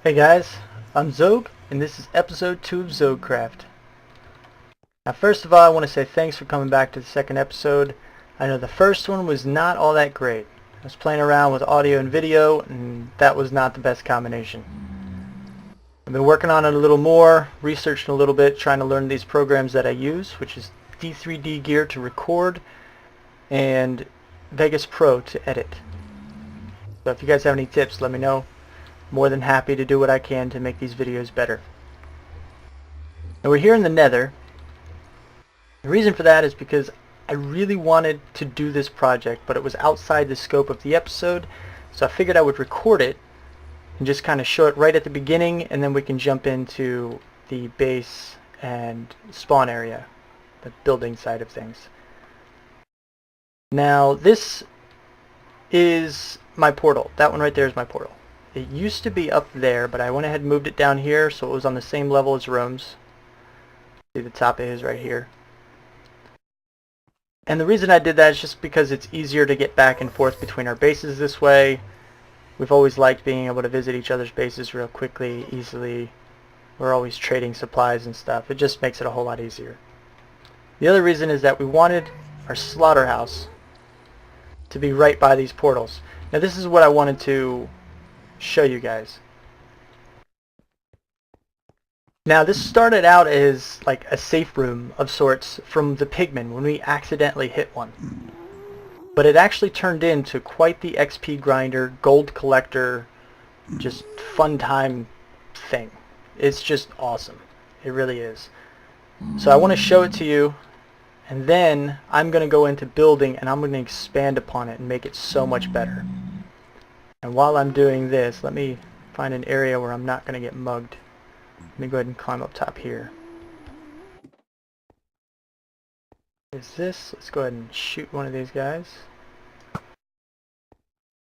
Hey guys, I'm Xogue, and this is episode 2 of Xoguecraft. Now first of all, I want to say thanks for coming back to the second episode. I know the first one was not all that great. I was playing around with audio and video, and that was not the best combination. I've been working on it a little more, researching a little bit, trying to learn these programs that I use, which is D3D Gear to record, and Vegas Pro to edit. So if you guys have any tips, let me know. More than happy to do what I can to make these videos better. Now we're here in the Nether. The reason for that is because I really wanted to do this project, but it was outside the scope of the episode, so I figured I would record it and just kind of show it right at the beginning, and then we can jump into the base and spawn area, the building side of things. Now this is my portal. That one right there is my portal. It used to be up there, but I went ahead and moved it down here so it was on the same level as Rome's. See, the top is right here. And the reason I did that is just because it's easier to get back and forth between our bases this way. We've always liked being able to visit each other's bases real quickly, easily. We're always trading supplies and stuff. It just makes it a whole lot easier. The other reason is that we wanted our slaughterhouse to be right by these portals. Now this is what I wanted to show you guys. Now this started out as like a safe room of sorts from the pigmen when we accidentally hit one. But it actually turned into quite the XP grinder, gold collector, just fun time thing. It's just awesome. It really is. So I want to show it to you, and then I'm going to go into building and I'm going to expand upon it and make it so much better. And while I'm doing this, let me find an area where I'm not going to get mugged. Let me go ahead and climb up top here. Is this? Let's go ahead and shoot one of these guys.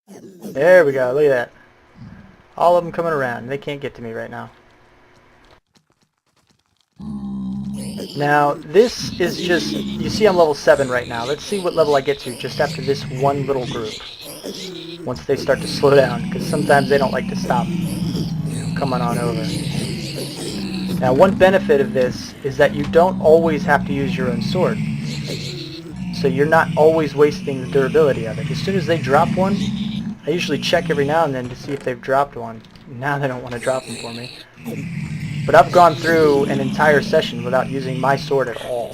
There we go, look at that. All of them coming around. They can't get to me right now. Now, this is just, you see I'm level 7 right now. Let's see what level I get to just after this one little group. Once they start to slow down, because sometimes they don't like to stop coming on over. Now one benefit of this is that you don't always have to use your own sword. So you're not always wasting the durability of it. As soon as they drop one, I usually check every now and then to see if they've dropped one. Now they don't want to drop them for me. But I've gone through an entire session without using my sword at all,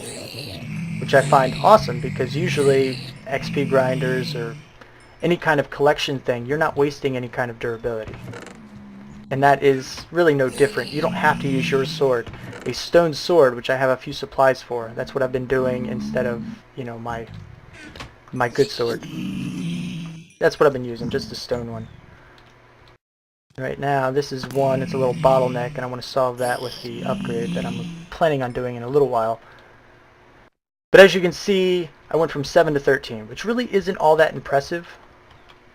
which I find awesome because usually XP grinders or any kind of collection thing, you're not wasting any kind of durability. And that is really no different. You don't have to use your sword. A stone sword, which I have a few supplies for, that's what I've been doing instead of, you know, my good sword. That's what I've been using, just a stone one. Right now, this is one, it's a little bottleneck, and I want to solve that with the upgrade that I'm planning on doing in a little while. But as you can see, I went from 7 to 13, which really isn't all that impressive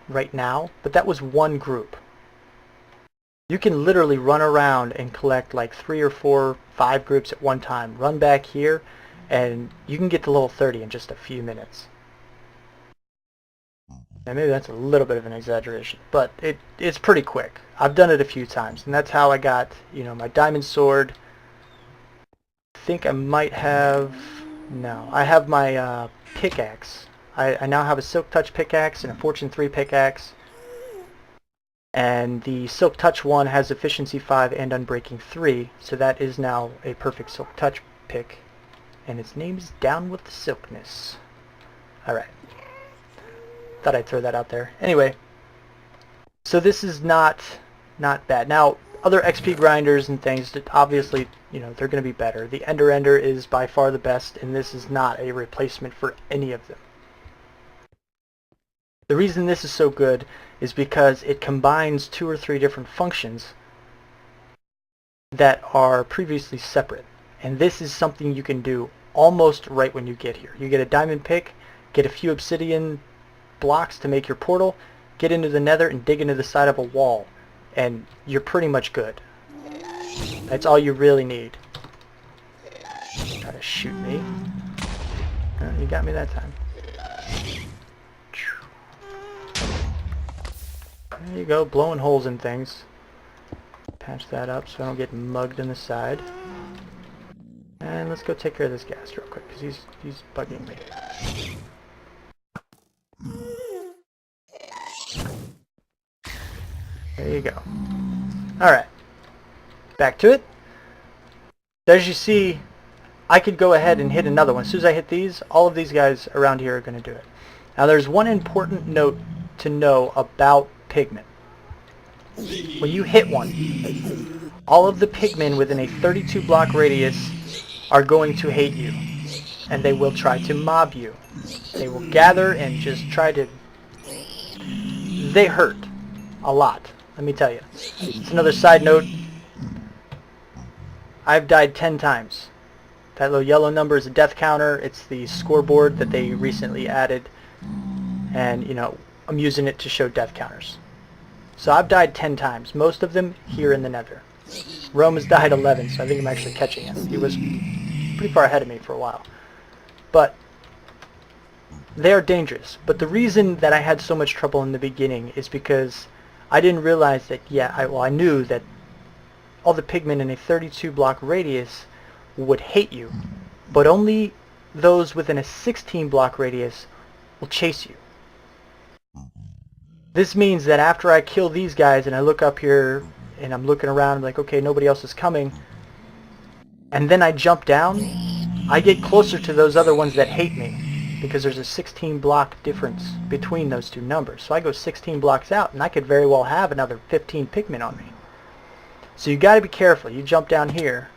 right now, but that was one group. You can literally run around and collect like 3 or 4, 5 groups at one time. Run back here, and you can get to level 30 in just a few minutes. And maybe that's a little bit of an exaggeration, but it's pretty quick. I've done it a few times, and that's how I got, you know, my diamond sword. I think I might have, no, I have my pickaxe. I now have a Silk Touch pickaxe and a Fortune 3 pickaxe. And the Silk Touch one has Efficiency 5 and Unbreaking 3, so that is now a perfect Silk Touch pick. And its name is Down with the Silkness. Alright. Thought I'd throw that out there. Anyway, so this is not bad. Now, other XP grinders and things, obviously, you know, they're going to be better. The Ender is by far the best, and this is not a replacement for any of them. The reason this is so good is because it combines 2 or 3 different functions that are previously separate. And this is something you can do almost right when you get here. You get a diamond pick, get a few obsidian blocks to make your portal, get into the Nether and dig into the side of a wall, and you're pretty much good. That's all you really need. Try to shoot me. You got me that time. There you go, blowing holes in things. Patch that up so I don't get mugged in the side. And let's go take care of this ghast real quick, because he's bugging me. There you go. Alright. Back to it. As you see, I could go ahead and hit another one. As soon as I hit these, all of these guys around here are going to do it. Now there's one important note to know about pigmen. When you hit one, all of the pigmen within a 32 block radius are going to hate you. And they will try to mob you. They will gather and just try to... They hurt. A lot. Let me tell you. It's another side note. I've died 10 times. That little yellow number is a death counter. It's the scoreboard that they recently added. And, you know, I'm using it to show death counters. So I've died 10 times. Most of them here in the Nether. Rome has died 11, so I think I'm actually catching him. He was pretty far ahead of me for a while. But they are dangerous. But the reason that I had so much trouble in the beginning is because I didn't realize that, I knew that all the pigmen in a 32 block radius would hate you, but only those within a 16 block radius will chase you. This means that after I kill these guys and I look up here and I'm looking around, I'm like, okay, nobody else is coming, and then I jump down, I get closer to those other ones that hate me, because there's a 16 block difference between those two numbers. So I go 16 blocks out, and I could very well have another 15 pigmen on me. So you got to be careful. You jump down here,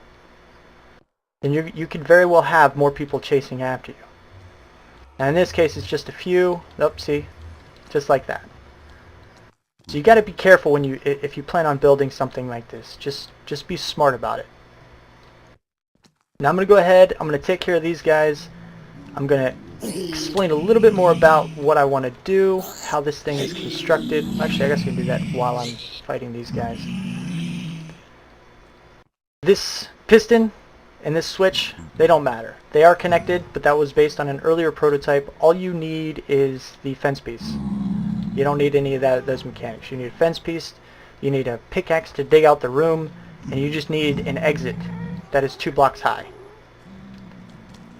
and you could very well have more people chasing after you. And in this case, it's just a few. Oh, see? Just like that. So you got to be careful when if you plan on building something like this. Just be smart about it. Now I'm going to go ahead. I'm going to take care of these guys. I'm going to explain a little bit more about what I want to do, how this thing is constructed. Actually, I guess I can do that while I'm fighting these guys. This piston and this switch, they don't matter. They are connected, but that was based on an earlier prototype. All you need is the fence piece. You don't need any of those mechanics. You need a fence piece, you need a pickaxe to dig out the room, and you just need an exit that is 2 blocks high.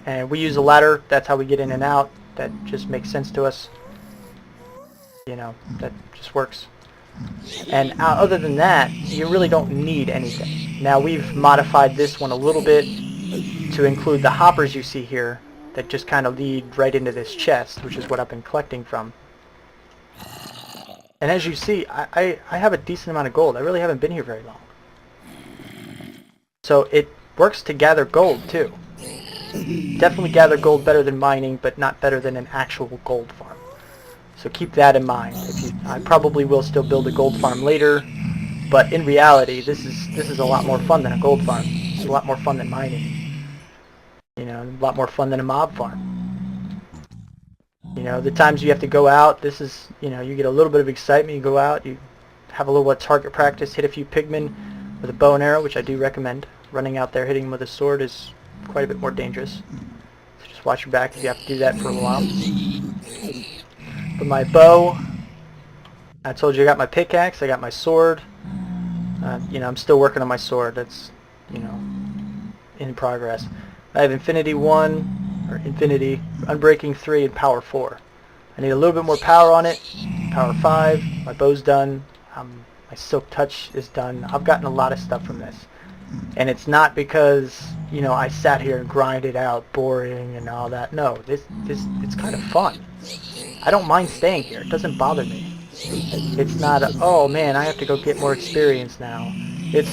And we use a ladder. That's how we get in and out. That just makes sense to us. You know, that just works. And other than that, you really don't need anything. Now we've modified this one a little bit to include the hoppers you see here that just kind of lead right into this chest, which is what I've been collecting from. And as you see, I have a decent amount of gold. I really haven't been here very long. So it works to gather gold too. Definitely gather gold better than mining, but not better than an actual gold farm. So keep that in mind. I probably will still build a gold farm later, but in reality, this is a lot more fun than a gold farm. It's a lot more fun than mining. You know, a lot more fun than a mob farm. You know, the times you have to go out, this is, you know, you get a little bit of excitement. You go out, you have a little bit of target practice, hit a few pigmen with a bow and arrow, which I do recommend. Running out there hitting them with a sword is quite a bit more dangerous. So just watch your back if you have to do that for a while. But my bow, I told you I got my pickaxe, I got my sword. You know, I'm still working on my sword. That's, you know, in progress. I have Infinity 1, or Infinity, Unbreaking 3, and Power 4. I need a little bit more power on it. Power 5, my bow's done. My Silk Touch is done. I've gotten a lot of stuff from this. And it's not because, you know, I sat here and grinded out boring and all that. No, it's kind of fun. I don't mind staying here. It doesn't bother me. It's not oh man, I have to go get more experience now. It's,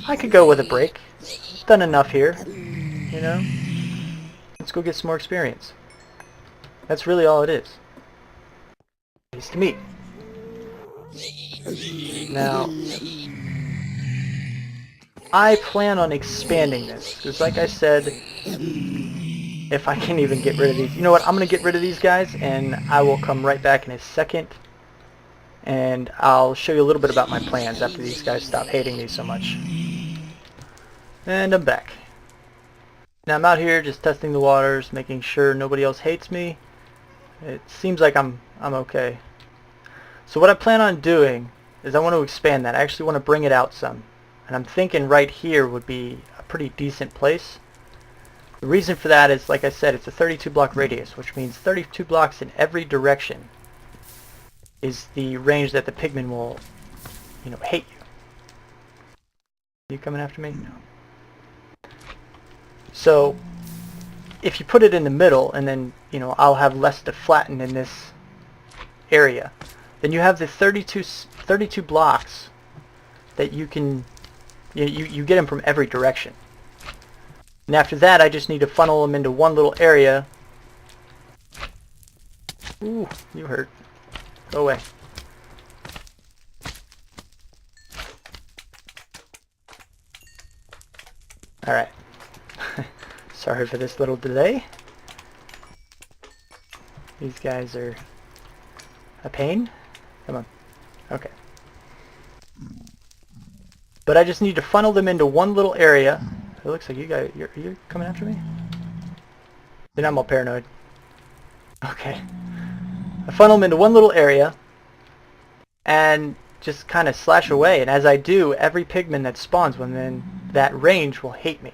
I could go with a break. Done enough here, you know? Let's go get some more experience. That's really all it is. At least to me. Now, I plan on expanding this, because like I said, if I can even get rid of these, you know what, I'm going to get rid of these guys, and I will come right back in a second, and I'll show you a little bit about my plans after these guys stop hating me so much. And I'm back. Now I'm out here just testing the waters, making sure nobody else hates me. It seems like I'm okay. So what I plan on doing is I want to expand that. I actually want to bring it out some. And I'm thinking right here would be a pretty decent place. The reason for that is, like I said, it's a 32 block radius, which means 32 blocks in every direction is the range that the pigmen will, hate you. You coming after me? No. So, if you put it in the middle, and then, I'll have less to flatten in this area, then you have the 32 blocks that you can, you get them from every direction. And after that, I just need to funnel them into one little area. Ooh, you hurt. Go away. Alright. Sorry for this little delay. These guys are a pain. Come on. Okay. But I just need to funnel them into one little area. It looks like you're coming after me? Then I'm all paranoid. Okay. I funnel them into one little area and just kind of slash away. And as I do, every pigman that spawns within that range will hate me.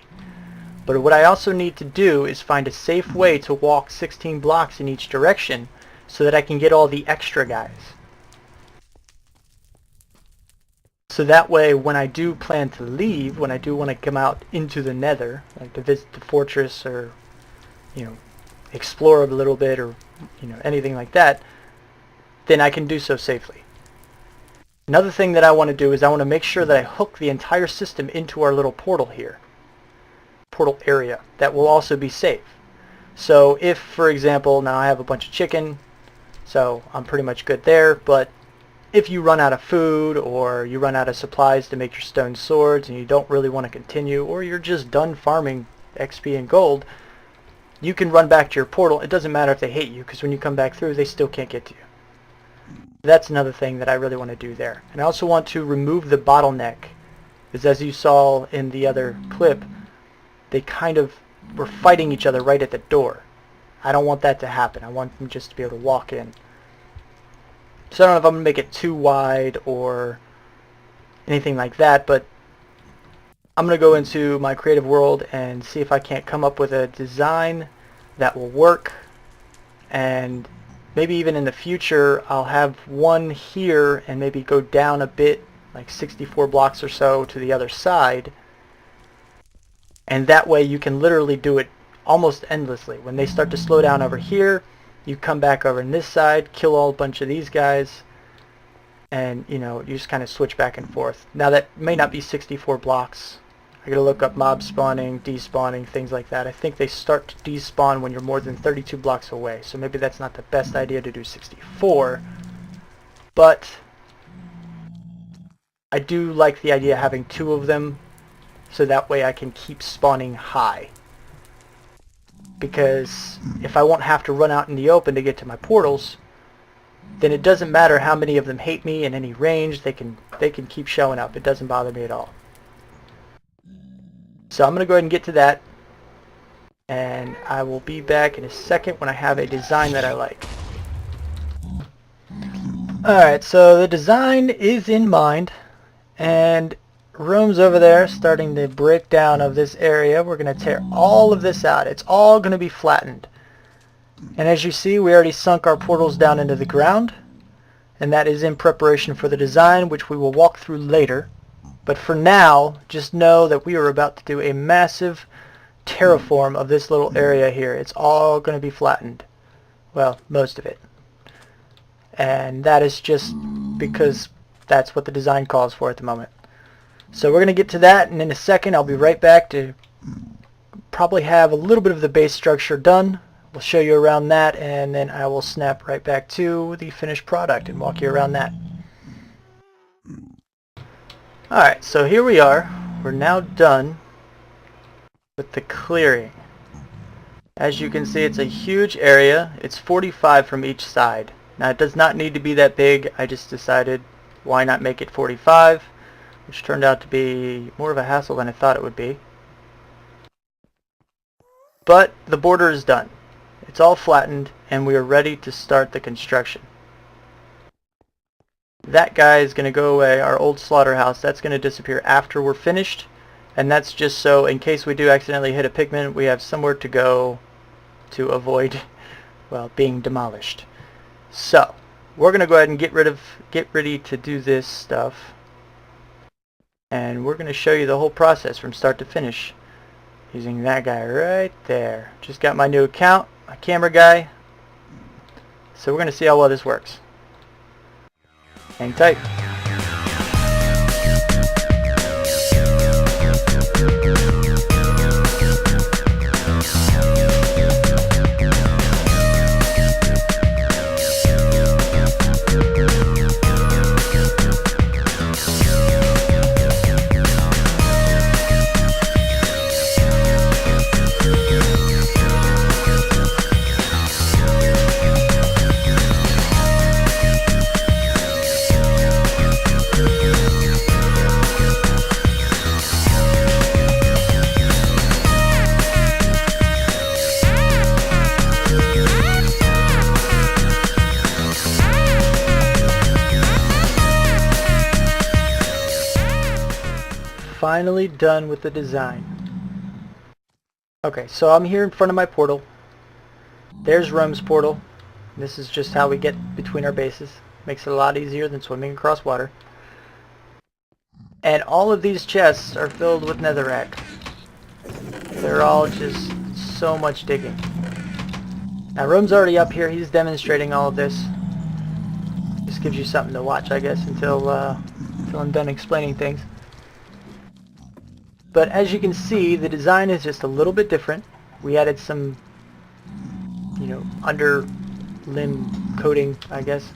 But what I also need to do is find a safe way to walk 16 blocks in each direction so that I can get all the extra guys. So that way, when I do plan to leave, when I do want to come out into the Nether, like to visit the fortress or, explore a little bit or, anything like that, then I can do so safely. Another thing that I want to do is I want to make sure that I hook the entire system into our little portal here. Portal area. That will also be safe. So if, for example, now I have a bunch of chicken, so I'm pretty much good there, but if you run out of food or you run out of supplies to make your stone swords and you don't really want to continue, or you're just done farming XP and gold, you can run back to your portal. It doesn't matter if they hate you, because when you come back through, they still can't get to you. That's another thing that I really want to do there. And I also want to remove the bottleneck, because as you saw in the other clip, they kind of were fighting each other right at the door. I don't want that to happen. I want them just to be able to walk in. So I don't know if I'm going to make it too wide or anything like that, but I'm going to go into my creative world and see if I can't come up with a design that will work. And maybe even in the future I'll have one here and maybe go down a bit, like 64 blocks or so to the other side. And that way you can literally do it almost endlessly. When they start to slow down over here, you come back over on this side, kill a bunch of these guys, and you just kind of switch back and forth. Now that may not be 64 blocks. I gotta look up mob spawning, despawning, things like that. I think they start to despawn when you're more than 32 blocks away, so maybe that's not the best idea to do 64. But I do like the idea of having two of them, so that way I can keep spawning high. Because if I won't have to run out in the open to get to my portals, then it doesn't matter how many of them hate me in any range. They can keep showing up. It doesn't bother me at all. So I'm going to go ahead and get to that, and I will be back in a second when I have a design that I like. Alright, so the design is in mind, and rooms over there starting the breakdown of this area. We're going to tear all of this out. It's all going to be flattened. And as you see, we already sunk our portals down into the ground, and that is in preparation for the design, which we will walk through later. But for now, just know that we are about to do a massive terraform of this little area here. It's all going to be flattened. Well, most of it. And that is just because that's what the design calls for at the moment. So we're going to get to that, and in a second I'll be right back to probably have a little bit of the base structure done. We'll show you around that, and then I will snap right back to the finished product and walk you around that. Alright, so here we are. We're now done with the clearing. As you can see, it's a huge area. It's 45 from each side. Now it does not need to be that big. I just decided why not make it 45, which turned out to be more of a hassle than I thought it would be. But the border is done. It's all flattened, and we are ready to start the construction. That guy is going to go away, our old slaughterhouse. That's going to disappear after we're finished. And that's just so in case we do accidentally hit a pigman, we have somewhere to go to avoid, well, being demolished. So, we're going to go ahead and get ready to do this stuff. And we're going to show you the whole process from start to finish using that guy right there. Just got my new account, my camera guy. So we're going to see how well this works. Hang tight. Finally done with the design. Okay, so I'm here in front of my portal. There's Rome's portal. This is just how we get between our bases. Makes it a lot easier than swimming across water. And all of these chests are filled with netherrack. They're all just so much digging. Now Rome's already up here. He's demonstrating all of this. Just gives you something to watch, I guess, until I'm done explaining things. But as you can see, the design is just a little bit different. We added some, under limb coating, I guess.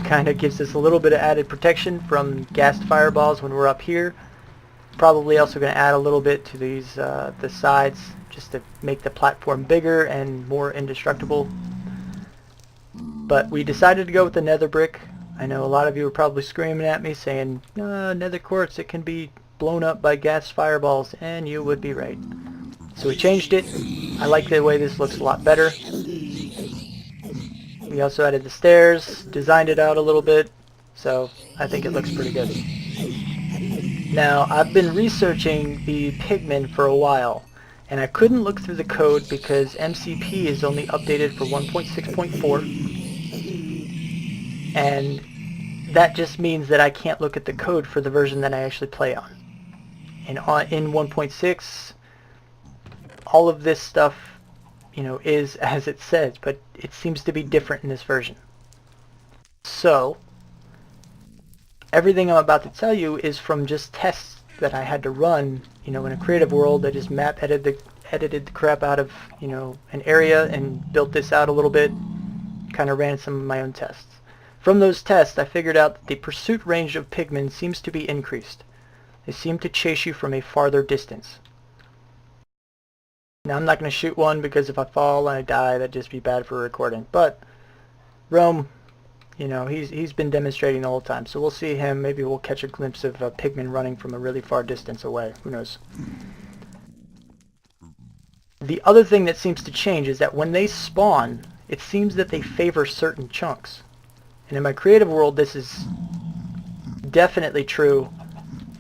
Kind of gives us a little bit of added protection from gassed fireballs when we're up here. Probably also going to add a little bit to these the sides just to make the platform bigger and more indestructible. But we decided to go with the nether brick. I know a lot of you are probably screaming at me saying, nether quartz, it can be blown up by gas fireballs, and you would be right. So we changed it. I like the way this looks a lot better. We also added the stairs, designed it out a little bit, so I think it looks pretty good. Now, I've been researching the pigmen for a while, and I couldn't look through the code because MCP is only updated for 1.6.4, and that just means that I can't look at the code for the version that I actually play on. And in 1.6, all of this stuff, is as it says, but it seems to be different in this version. So, everything I'm about to tell you is from just tests that I had to run, in a creative world. I just map edited the crap out of, an area and built this out a little bit, kind of ran some of my own tests. From those tests, I figured out that the pursuit range of pigmen seems to be increased. They seem to chase you from a farther distance. Now I'm not going to shoot one because if I fall and I die, that'd just be bad for recording. But Rome, he's been demonstrating the whole time, so we'll see him. Maybe we'll catch a glimpse of a pigman running from a really far distance away. Who knows? The other thing that seems to change is that when they spawn, it seems that they favor certain chunks. And in my creative world, this is definitely true.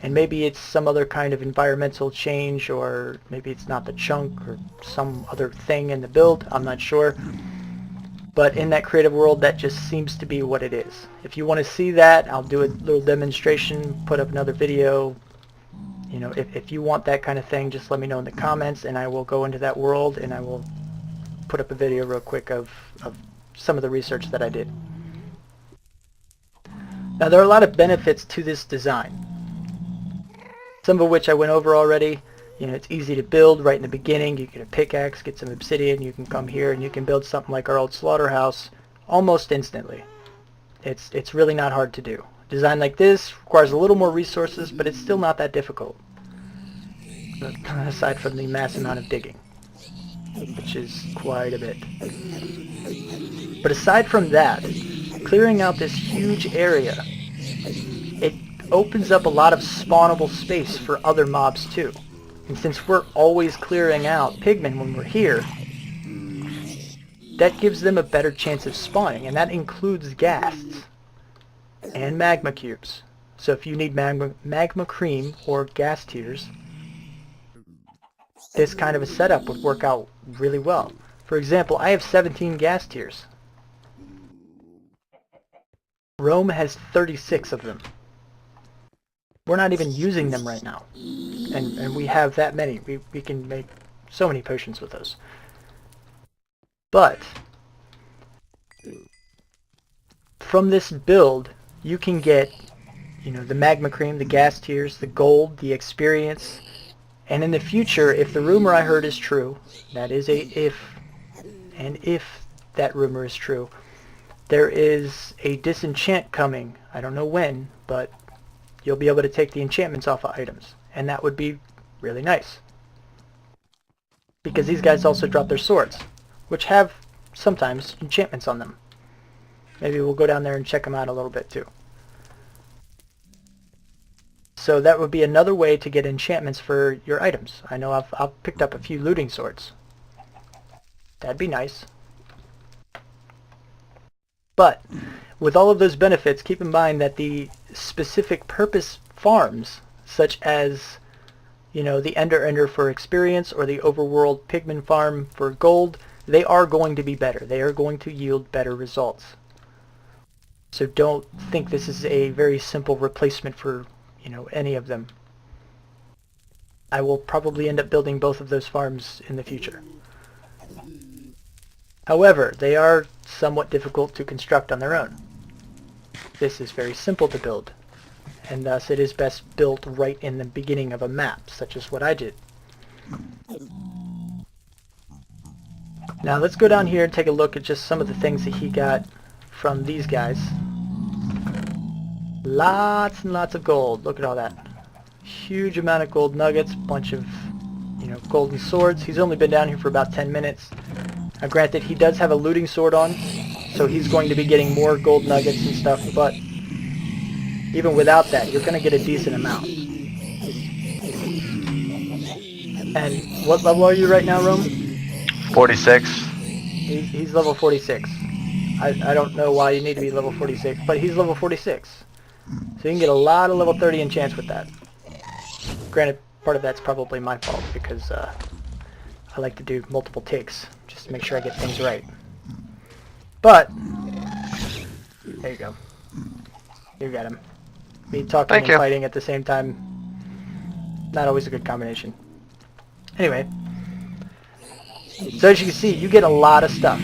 And maybe it's some other kind of environmental change, or maybe it's not the chunk, or some other thing in the build. I'm not sure. But in that creative world, that just seems to be what it is. If you want to see that, I'll do a little demonstration, put up another video. If you want that kind of thing, just let me know in the comments, and I will go into that world, and I will put up a video real quick of some of the research that I did. Now, there are a lot of benefits to this design. Some of which I went over already. It's easy to build right in the beginning. You get a pickaxe, get some obsidian, you can come here and you can build something like our old slaughterhouse almost instantly. It's really not hard to do. Design like this requires a little more resources, but it's still not that difficult. Aside from the mass amount of digging, which is quite a bit. But aside from that, clearing out this huge area, it opens up a lot of spawnable space for other mobs too. And since we're always clearing out pigmen when we're here, that gives them a better chance of spawning, and that includes ghasts. and magma cubes. So if you need magma cream or gas tiers, this kind of a setup would work out really well. For example, I have 17 gas tiers. Rome has 36 of them. We're not even using them right now. And we have that many. We can make so many potions with those. But from this build, you can get, you know, the magma cream, the gas tiers, the gold, the experience, and in the future, if the rumor I heard is true, that is a if, and if that rumor is true, there is a disenchant coming. I don't know when, but you'll be able to take the enchantments off of items, and that would be really nice. Because these guys also drop their swords, which have sometimes enchantments on them. Maybe we'll go down there and check them out a little bit too. So that would be another way to get enchantments for your items. I know I've picked up a few looting swords. That'd be nice. But with all of those benefits, keep in mind that the specific purpose farms, such as, you know, the Ender for experience or the Overworld Pigman farm for gold, they are going to be better. They are going to yield better results. So don't think this is a very simple replacement for, you know, any of them. I will probably end up building both of those farms in the future. However, they are somewhat difficult to construct on their own. This is very simple to build, and thus it is best built right in the beginning of a map, such as what I did. Now let's go down here and take a look at just some of the things that he got from these guys. Lots and lots of gold. Look at all that. Huge amount of gold nuggets, bunch of, you know, golden swords. He's only been down here for about 10 minutes. Now granted, he does have a looting sword on, so he's going to be getting more gold nuggets and stuff, but even without that, you're going to get a decent amount. And what level are you right now, Rome? 46. He's level 46. I don't know why you need to be level 46, but he's level 46. So you can get a lot of level 30 enchants with that. Granted, part of that's probably my fault because I like to do multiple takes just to make sure I get things right. But there you go. You got him. Me talking and fighting at the same time, not always a good combination. Anyway, so as you can see, you get a lot of stuff.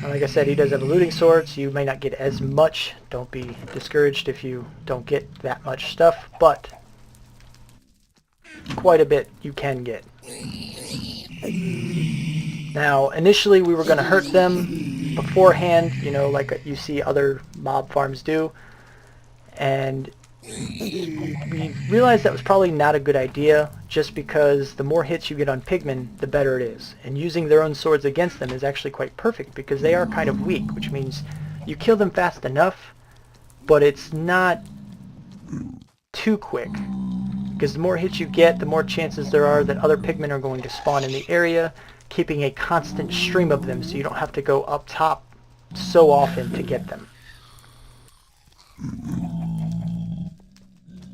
Like I said, he does have a looting sword, so you may not get as much. Don't be discouraged if you don't get that much stuff, but quite a bit you can get. Now, initially we were going to hurt them beforehand, you know, like you see other mob farms do, and we realized that was probably not a good idea, just because the more hits you get on pigmen, the better it is. And using their own swords against them is actually quite perfect, because they are kind of weak, which means you kill them fast enough, but it's not too quick. Because the more hits you get, the more chances there are that other pigmen are going to spawn in the area, keeping a constant stream of them so you don't have to go up top so often to get them.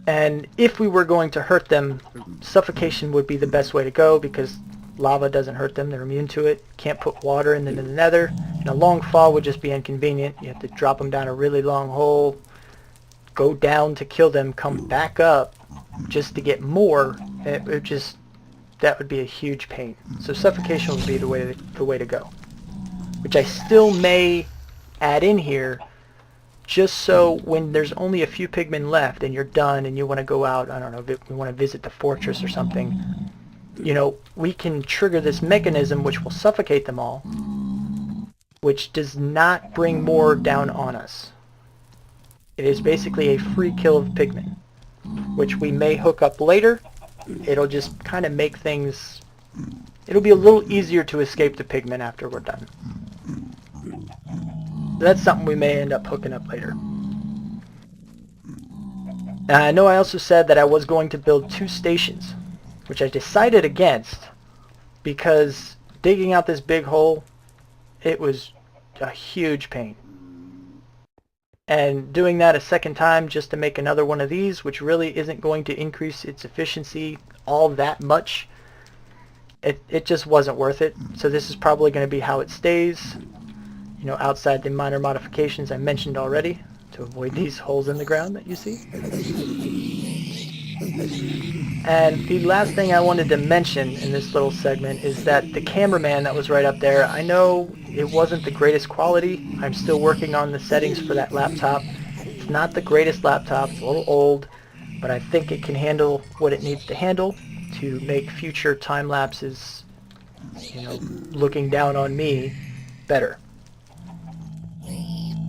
And if we were going to hurt them, suffocation would be the best way to go, because lava doesn't hurt them, they're immune to it. Can't put water in them in the nether. And a long fall would just be inconvenient. You have to drop them down a really long hole, go down to kill them, come back up just to get more. It would just, that would be a huge pain. So suffocation would be the way to go. Which I still may add in here, just so when there's only a few pigmen left and you're done and you want to go out, I don't know, if you want to visit the fortress or something, you know, we can trigger this mechanism which will suffocate them all, which does not bring more down on us. It is basically a free kill of pigmen, which we may hook up later. It'll just kind of make things, it'll be a little easier to escape the pigmen after we're done. That's something we may end up hooking up later. Now, I know I also said that I was going to build 2 stations, which I decided against because digging out this big hole, it was a huge pain. And doing that a second time just to make another one of these, which really isn't going to increase its efficiency all that much, it just wasn't worth it. So this is probably going to be how it stays, you know, outside the minor modifications I mentioned already to avoid these holes in the ground that you see. And the last thing I wanted to mention in this little segment is that the cameraman that was right up there, I know it wasn't the greatest quality. I'm still working on the settings for that laptop. It's not the greatest laptop, it's a little old, but I think it can handle what it needs to handle to make future time lapses, you know, looking down on me better.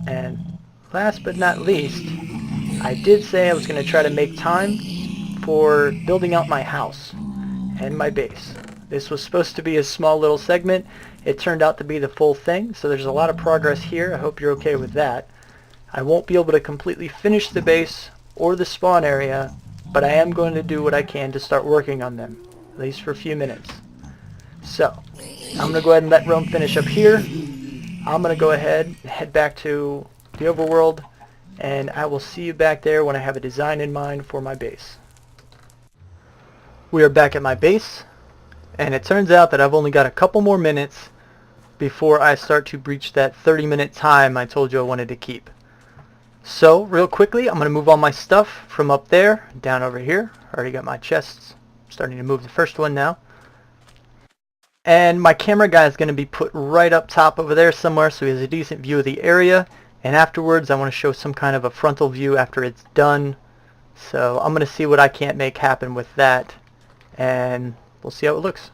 And last but not least, I did say I was going to try to make time for building out my house and my base. This was supposed to be a small little segment. It turned out to be the full thing, so there's a lot of progress here. I hope you're okay with that. I won't be able to completely finish the base or the spawn area, but I am going to do what I can to start working on them, at least for a few minutes. So, I'm going to go ahead and let Rome finish up here. I'm going to go ahead and head back to the overworld, and I will see you back there when I have a design in mind for my base. We are back at my base, and it turns out that I've only got a couple more minutes before I start to breach that 30-minute time I told you I wanted to keep. So, real quickly, I'm going to move all my stuff from up there down over here. I already got my chests. I'm starting to move the first one now. And my camera guy is going to be put right up top over there somewhere so he has a decent view of the area. And afterwards, I want to show some kind of a frontal view after it's done. So I'm going to see what I can't make happen with that, and we'll see how it looks.